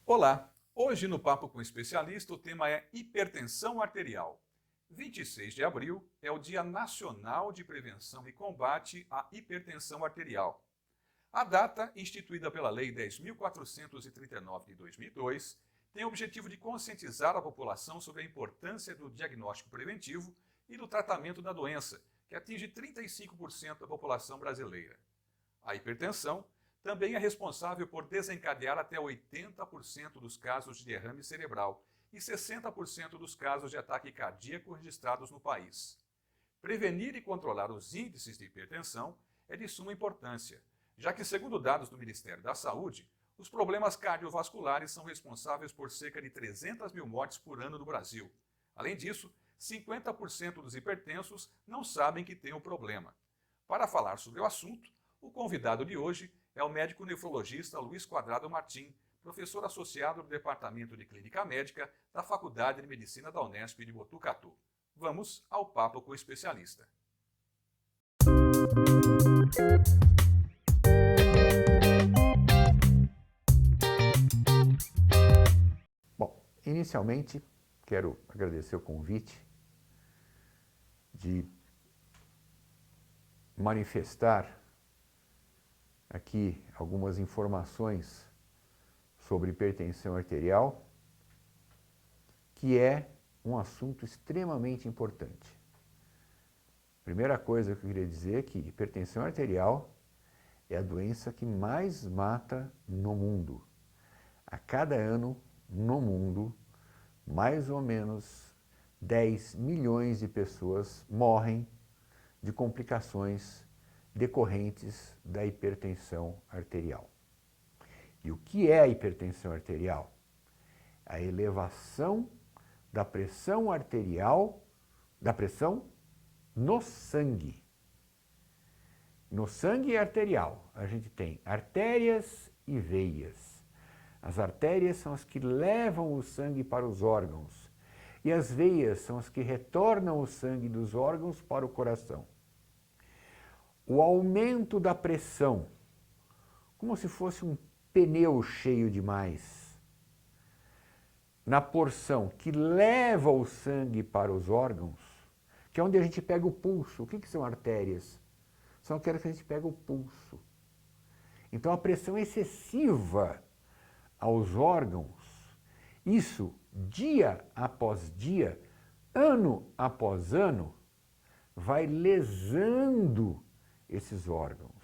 Olá! Hoje no Papo com o Especialista o tema é hipertensão arterial. 26 de abril é o Dia Nacional de Prevenção e Combate à Hipertensão Arterial. A data, instituída pela Lei 10.439 de 2002, tem o objetivo de conscientizar a população sobre a importância do diagnóstico preventivo e do tratamento da doença, que atinge 35% da população brasileira. A hipertensão também é responsável por desencadear até 80% dos casos de derrame cerebral e 60% dos casos de ataque cardíaco registrados no país. Prevenir e controlar os índices de hipertensão é de suma importância, já que, segundo dados do Ministério da Saúde, os problemas cardiovasculares são responsáveis por cerca de 300 mil mortes por ano no Brasil. Além disso, 50% dos hipertensos não sabem que têm o problema. Para falar sobre o assunto, o convidado de hoje é o médico nefrologista Luiz Quadrado Martim, professor associado do Departamento de Clínica Médica da Faculdade de Medicina da Unesp de Botucatu. Vamos ao papo com o especialista. Bom, inicialmente quero agradecer o convite de manifestar aqui algumas informações sobre hipertensão arterial, que é um assunto extremamente importante. Primeira coisa que eu queria dizer é que hipertensão arterial é a doença que mais mata no mundo. A cada ano, no mundo, mais ou menos 10 milhões de pessoas morrem de complicações decorrentes da hipertensão arterial. E o que é a hipertensão arterial? A elevação da pressão arterial, da pressão no sangue. No sangue arterial, a gente tem artérias e veias. As artérias são as que levam o sangue para os órgãos e as veias são as que retornam o sangue dos órgãos para o coração. O aumento da pressão, como se fosse um pneu cheio demais, na porção que leva o sangue para os órgãos, que é onde a gente pega o pulso. O que são artérias? São aquelas que a gente pega o pulso. Então a pressão excessiva aos órgãos, isso dia após dia, ano após ano, vai lesando esses órgãos.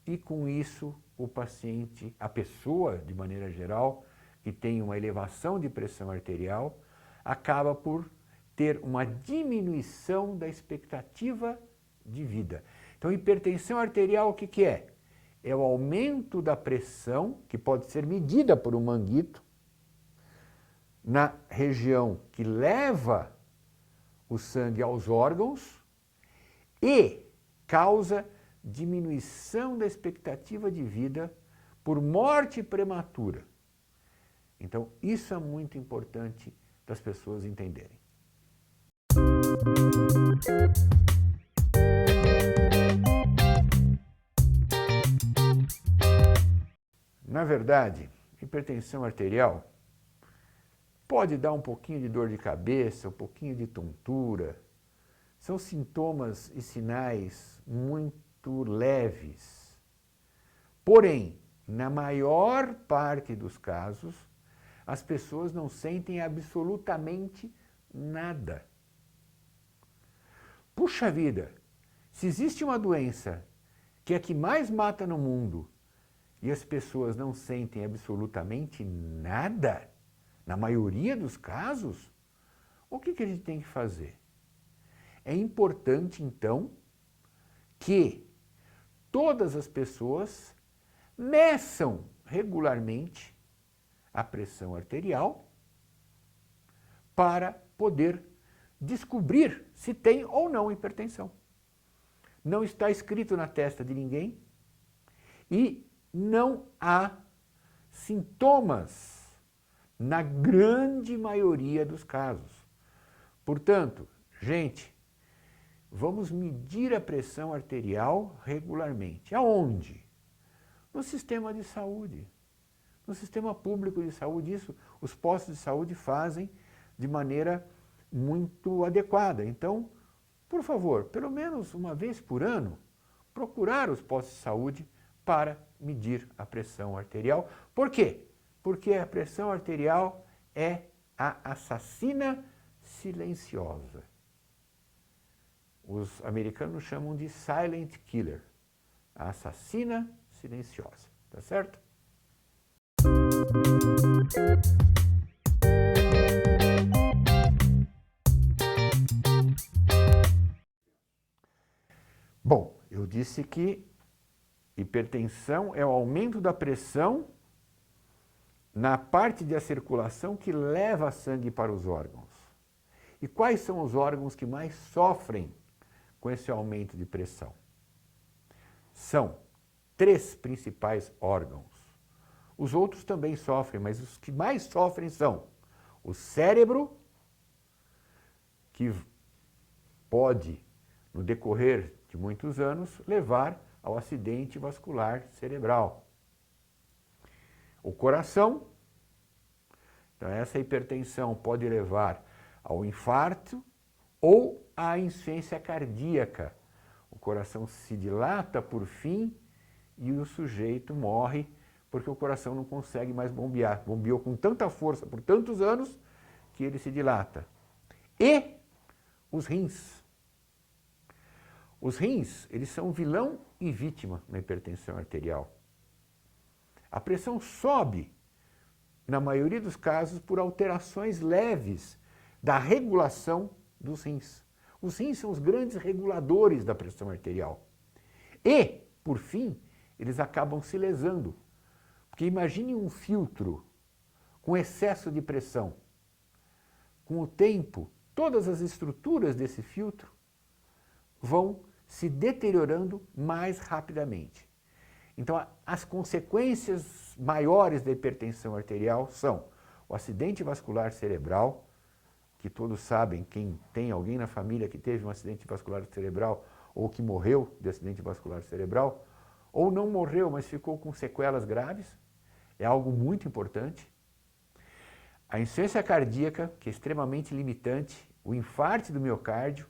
E com isso, o paciente, a pessoa, de maneira geral, que tem uma elevação de pressão arterial, acaba por ter uma diminuição da expectativa de vida. Então, hipertensão arterial, o que é? É o aumento da pressão, que pode ser medida por um manguito, na região que leva o sangue aos órgãos e causa diminuição da expectativa de vida por morte prematura. Então, isso é muito importante das pessoas entenderem. Na verdade, hipertensão arterial pode dar um pouquinho de dor de cabeça, um pouquinho de tontura. São sintomas e sinais muito leves. Porém, na maior parte dos casos, as pessoas não sentem absolutamente nada. Puxa vida, se existe uma doença que é a que mais mata no mundo e as pessoas não sentem absolutamente nada, na maioria dos casos, o que a gente tem que fazer? É importante, então, que todas as pessoas meçam regularmente a pressão arterial para poder descobrir se tem ou não hipertensão. Não está escrito na testa de ninguém e não há sintomas na grande maioria dos casos. Portanto, gente, vamos medir a pressão arterial regularmente. Aonde? No sistema de saúde, no sistema público de saúde. Isso os postos de saúde fazem de maneira muito adequada. Então, por favor, pelo menos uma vez por ano, procurar os postos de saúde para medir a pressão arterial. Por quê? Porque a pressão arterial é a assassina silenciosa. Os americanos chamam de silent killer, a assassina silenciosa, tá certo? Bom, eu disse que hipertensão é o aumento da pressão na parte da circulação que leva sangue para os órgãos. E quais são os órgãos que mais sofrem com esse aumento de pressão? São 3 principais órgãos. Os outros também sofrem, mas os que mais sofrem são o cérebro, que pode, no decorrer de muitos anos, levar ao acidente vascular cerebral. O coração, então essa hipertensão pode levar ao infarto ou à insuficiência cardíaca. O coração se dilata por fim e o sujeito morre porque o coração não consegue mais bombear. Bombeou com tanta força por tantos anos que ele se dilata. E os rins. Os rins, eles são vilão e vítima na hipertensão arterial. A pressão sobe, na maioria dos casos, por alterações leves da regulação dos rins. Os rins são os grandes reguladores da pressão arterial. E, por fim, eles acabam se lesando. Porque imagine um filtro com excesso de pressão. Com o tempo, todas as estruturas desse filtro vão se deteriorando mais rapidamente. Então, as consequências maiores da hipertensão arterial são o acidente vascular cerebral, que todos sabem, quem tem alguém na família que teve um acidente vascular cerebral ou que morreu de acidente vascular cerebral, ou não morreu, mas ficou com sequelas graves, é algo muito importante. A insuficiência cardíaca, que é extremamente limitante, o infarto do miocárdio,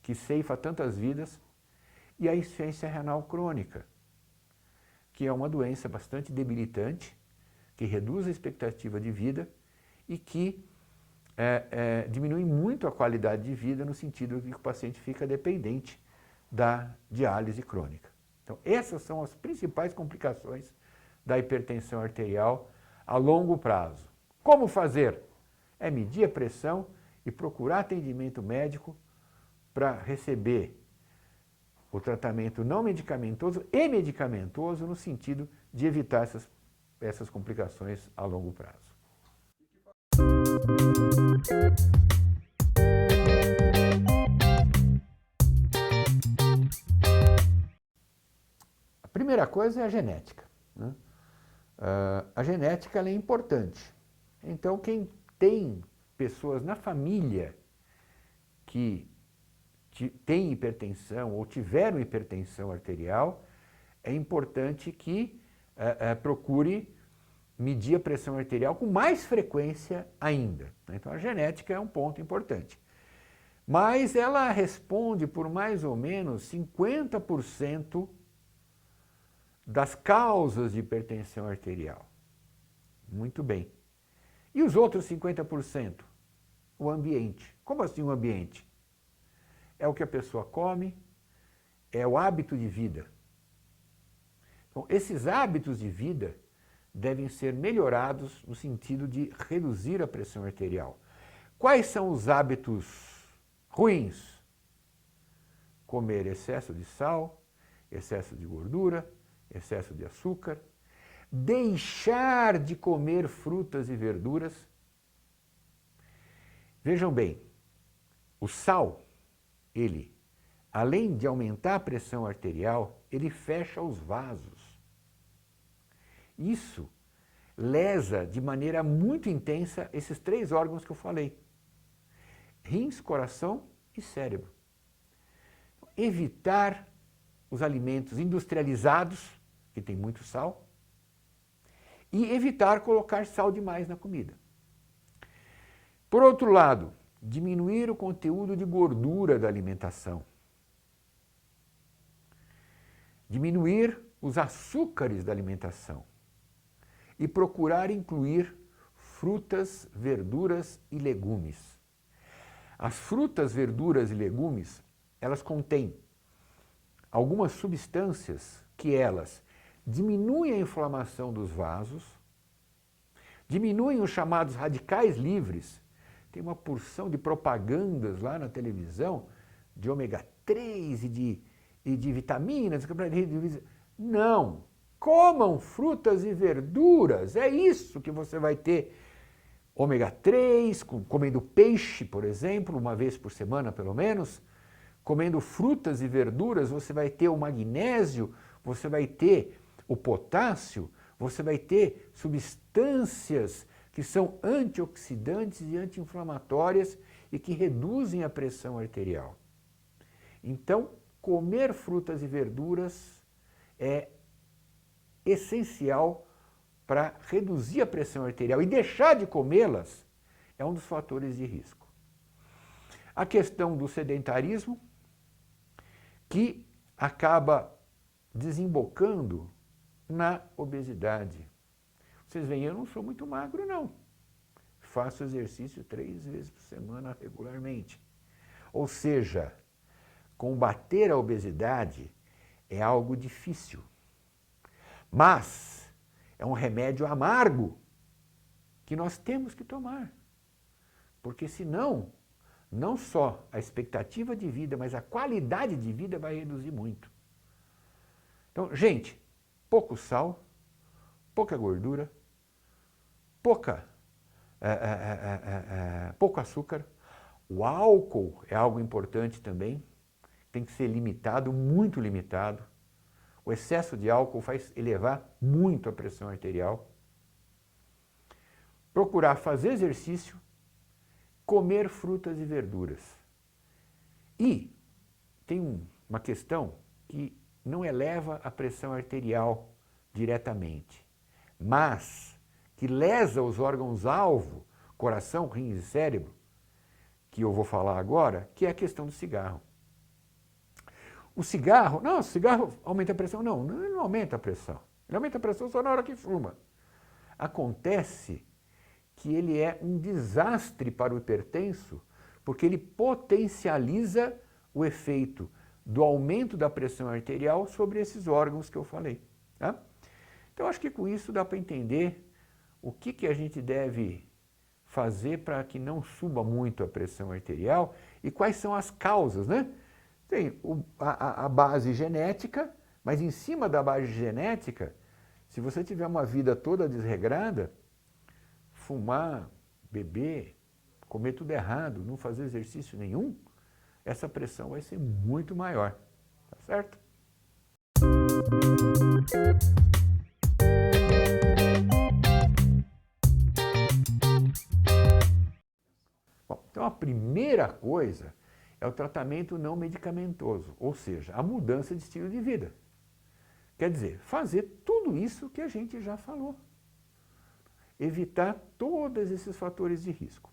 que ceifa tantas vidas, e a insuficiência renal crônica, que é uma doença bastante debilitante, que reduz a expectativa de vida e que diminui muito a qualidade de vida no sentido de que o paciente fica dependente da diálise crônica. Então, essas são as principais complicações da hipertensão arterial a longo prazo. Como fazer? É medir a pressão e procurar atendimento médico para receber o tratamento não medicamentoso e medicamentoso no sentido de evitar essas complicações a longo prazo. A primeira coisa é a genética, né? A genética ela é importante. Então, quem tem pessoas na família que têm hipertensão ou tiveram hipertensão arterial, é importante que procure medir a pressão arterial com mais frequência ainda. Então, a genética é um ponto importante. Mas ela responde por mais ou menos 50% das causas de hipertensão arterial. Muito bem. E os outros 50%? O ambiente. Como assim o ambiente? É o que a pessoa come, é o hábito de vida. Então, esses hábitos de vida devem ser melhorados no sentido de reduzir a pressão arterial. Quais são os hábitos ruins? Comer excesso de sal, excesso de gordura, excesso de açúcar, deixar de comer frutas e verduras. Vejam bem, o sal, ele, além de aumentar a pressão arterial, ele fecha os vasos. Isso lesa de maneira muito intensa esses 3 órgãos que eu falei: rins, coração e cérebro. Evitar os alimentos industrializados, que tem muito sal, e evitar colocar sal demais na comida. Por outro lado, diminuir o conteúdo de gordura da alimentação. Diminuir os açúcares da alimentação. E procurar incluir frutas, verduras e legumes. As frutas, verduras e legumes, elas contêm algumas substâncias que elas diminuem a inflamação dos vasos, diminuem os chamados radicais livres. Tem uma porção de propagandas lá na televisão de ômega 3 e de vitaminas. Não! Comam frutas e verduras, é isso que você vai ter. Ômega 3, comendo peixe, por exemplo, uma vez por semana pelo menos. Comendo frutas e verduras, você vai ter o magnésio, você vai ter o potássio, você vai ter substâncias que são antioxidantes e anti-inflamatórias e que reduzem a pressão arterial. Então, comer frutas e verduras é essencial para reduzir a pressão arterial, e deixar de comê-las é um dos fatores de risco. A questão do sedentarismo, que acaba desembocando na obesidade. Vocês veem, eu não sou muito magro, não. Faço exercício 3 vezes por semana regularmente. Ou seja, combater a obesidade é algo difícil. Mas é um remédio amargo que nós temos que tomar. Porque senão, não só a expectativa de vida, mas a qualidade de vida vai reduzir muito. Então, gente, pouco sal, pouca gordura, pouco açúcar. O álcool é algo importante também, tem que ser limitado, muito limitado. O excesso de álcool faz elevar muito a pressão arterial. Procurar fazer exercício, comer frutas e verduras. E tem uma questão que não eleva a pressão arterial diretamente, mas que lesa os órgãos-alvo, coração, rins e cérebro, que eu vou falar agora, que é a questão do cigarro. O cigarro aumenta a pressão? Não, ele não aumenta a pressão. Ele aumenta a pressão só na hora que fuma. Acontece que ele é um desastre para o hipertenso, porque ele potencializa o efeito do aumento da pressão arterial sobre esses órgãos que eu falei. Tá? Então, acho que com isso dá para entender o que a gente deve fazer para que não suba muito a pressão arterial e quais são as causas, né? Tem a base genética, mas em cima da base genética, se você tiver uma vida toda desregrada, fumar, beber, comer tudo errado, não fazer exercício nenhum, essa pressão vai ser muito maior, tá certo? Bom, então a primeira coisa é o tratamento não medicamentoso, ou seja, a mudança de estilo de vida. Quer dizer, fazer tudo isso que a gente já falou. Evitar todos esses fatores de risco.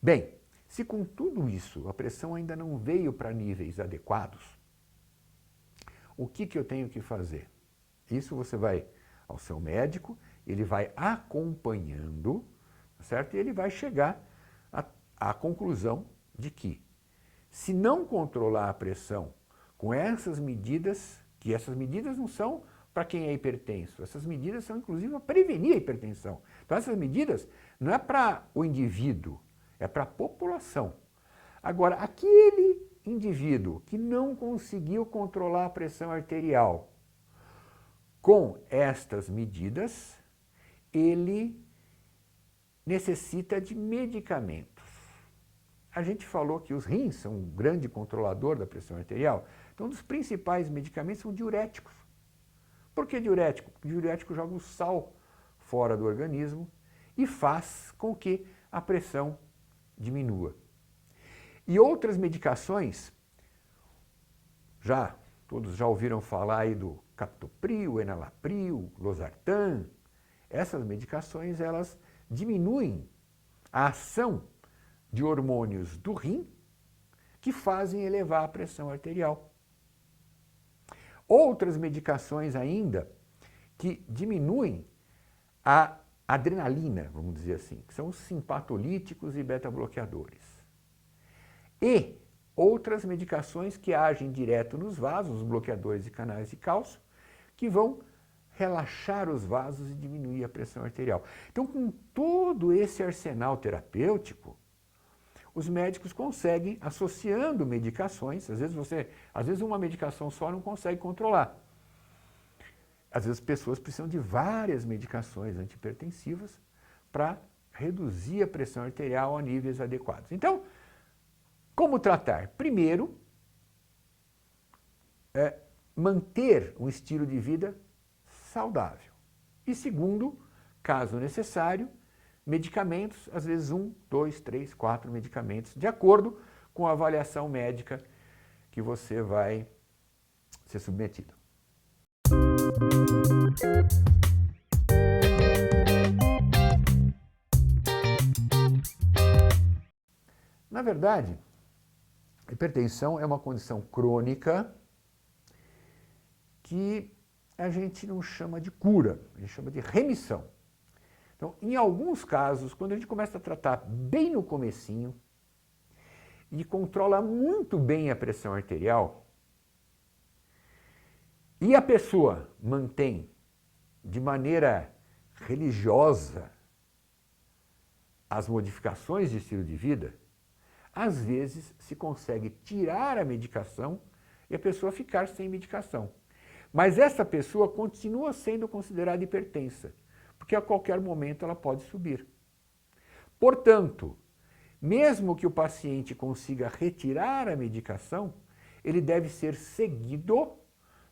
Bem, se com tudo isso a pressão ainda não veio para níveis adequados, o que eu tenho que fazer? Isso você vai ao seu médico, ele vai acompanhando, certo? E ele vai chegar à conclusão de que, se não controlar a pressão com essas medidas, que essas medidas não são para quem é hipertenso, essas medidas são inclusive para prevenir a hipertensão. Então essas medidas não é para o indivíduo, é para a população. Agora, aquele indivíduo que não conseguiu controlar a pressão arterial com estas medidas, ele necessita de medicamentos. A gente falou que os rins são um grande controlador da pressão arterial, então um dos principais medicamentos são diuréticos. Por que diurético? Porque diurético joga o sal fora do organismo e faz com que a pressão diminua. E outras medicações, todos já ouviram falar aí do captopril, enalapril, losartan. Essas medicações, elas diminuem a ação de hormônios do rim que fazem elevar a pressão arterial. Outras medicações ainda que diminuem a adrenalina, vamos dizer assim, que são os simpatolíticos e beta-bloqueadores. E outras medicações que agem direto nos vasos, os bloqueadores de canais de cálcio, que vão relaxar os vasos e diminuir a pressão arterial. Então, com todo esse arsenal terapêutico, os médicos conseguem, associando medicações, às vezes uma medicação só não consegue controlar. Às vezes pessoas precisam de várias medicações antihipertensivas para reduzir a pressão arterial a níveis adequados. Então, como tratar? Primeiro, manter um estilo de vida saudável. E segundo, caso necessário, medicamentos, às vezes 1, 2, 3, 4 medicamentos, de acordo com a avaliação médica que você vai ser submetido. Na verdade, a hipertensão é uma condição crônica que a gente não chama de cura, a gente chama de remissão. Então, em alguns casos, quando a gente começa a tratar bem no comecinho e controla muito bem a pressão arterial, e a pessoa mantém de maneira religiosa as modificações de estilo de vida, às vezes se consegue tirar a medicação e a pessoa ficar sem medicação. Mas essa pessoa continua sendo considerada hipertensa, porque a qualquer momento ela pode subir. Portanto, mesmo que o paciente consiga retirar a medicação, ele deve ser seguido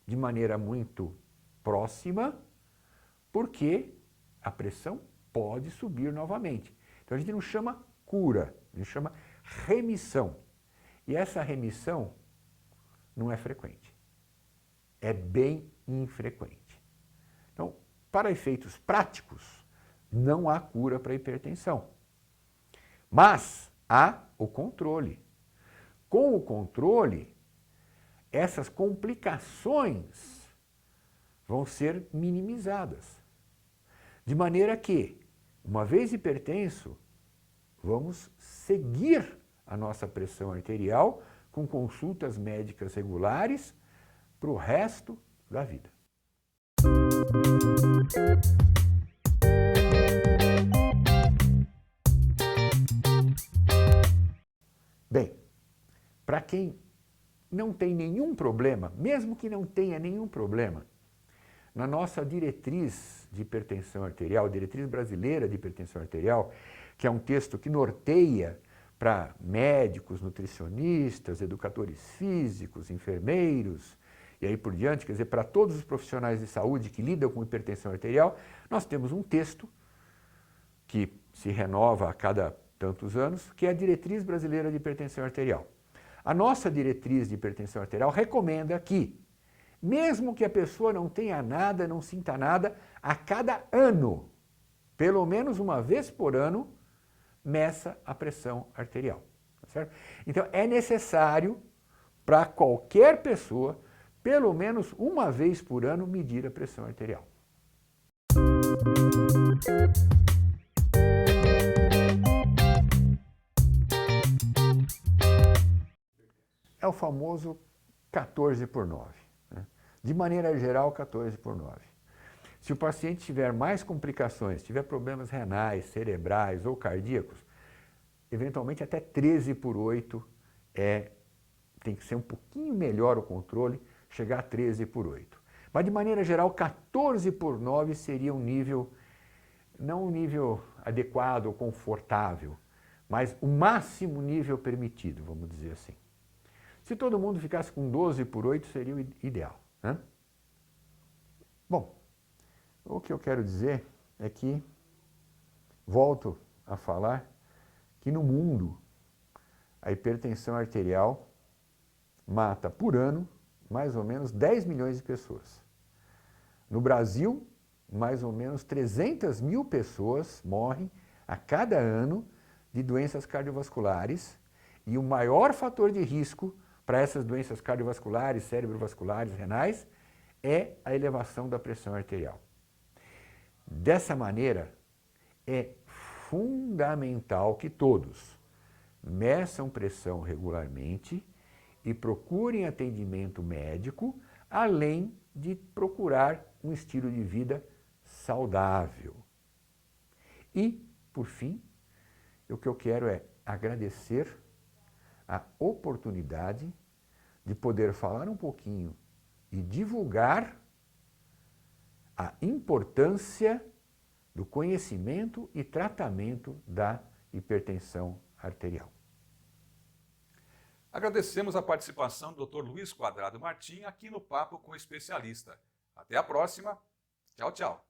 de maneira muito próxima, porque a pressão pode subir novamente. Então a gente não chama cura, a gente chama remissão. E essa remissão não é frequente. É bem infrequente. Então, para efeitos práticos, não há cura para a hipertensão. Mas há o controle. Com o controle, essas complicações vão ser minimizadas. De maneira que, uma vez hipertenso, vamos seguir a nossa pressão arterial com consultas médicas regulares para o resto da vida. Bem, para quem não tem nenhum problema, mesmo que não tenha nenhum problema, na nossa diretriz de hipertensão arterial, diretriz brasileira de hipertensão arterial, que é um texto que norteia para médicos, nutricionistas, educadores físicos, enfermeiros, e aí por diante, quer dizer, para todos os profissionais de saúde que lidam com hipertensão arterial, nós temos um texto que se renova a cada tantos anos, que é a Diretriz Brasileira de Hipertensão Arterial. A nossa diretriz de hipertensão arterial recomenda que, mesmo que a pessoa não tenha nada, não sinta nada, a cada ano, pelo menos uma vez por ano, meça a pressão arterial. Tá certo? Então, é necessário para qualquer pessoa, pelo menos uma vez por ano, medir a pressão arterial. É o famoso 14/9. Né? De maneira geral, 14/9. Se o paciente tiver mais complicações, tiver problemas renais, cerebrais ou cardíacos, eventualmente até 13/8 tem que ser um pouquinho melhor o controle, chegar a 13/8. Mas de maneira geral, 14/9 seria um nível, não um nível adequado ou confortável, mas o máximo nível permitido, vamos dizer assim. Se todo mundo ficasse com 12/8 seria o ideal. Né? Bom, o que eu quero dizer é que volto a falar que no mundo a hipertensão arterial mata por ano mais ou menos 10 milhões de pessoas. No Brasil, mais ou menos 300 mil pessoas morrem a cada ano de doenças cardiovasculares, e o maior fator de risco para essas doenças cardiovasculares, cerebrovasculares, renais, é a elevação da pressão arterial. Dessa maneira, é fundamental que todos meçam pressão regularmente e procurem atendimento médico, além de procurar um estilo de vida saudável. E, por fim, o que eu quero é agradecer a oportunidade de poder falar um pouquinho e divulgar a importância do conhecimento e tratamento da hipertensão arterial. Agradecemos a participação do Dr. Luiz Quadrado Martim aqui no Papo com o Especialista. Até a próxima. Tchau, tchau.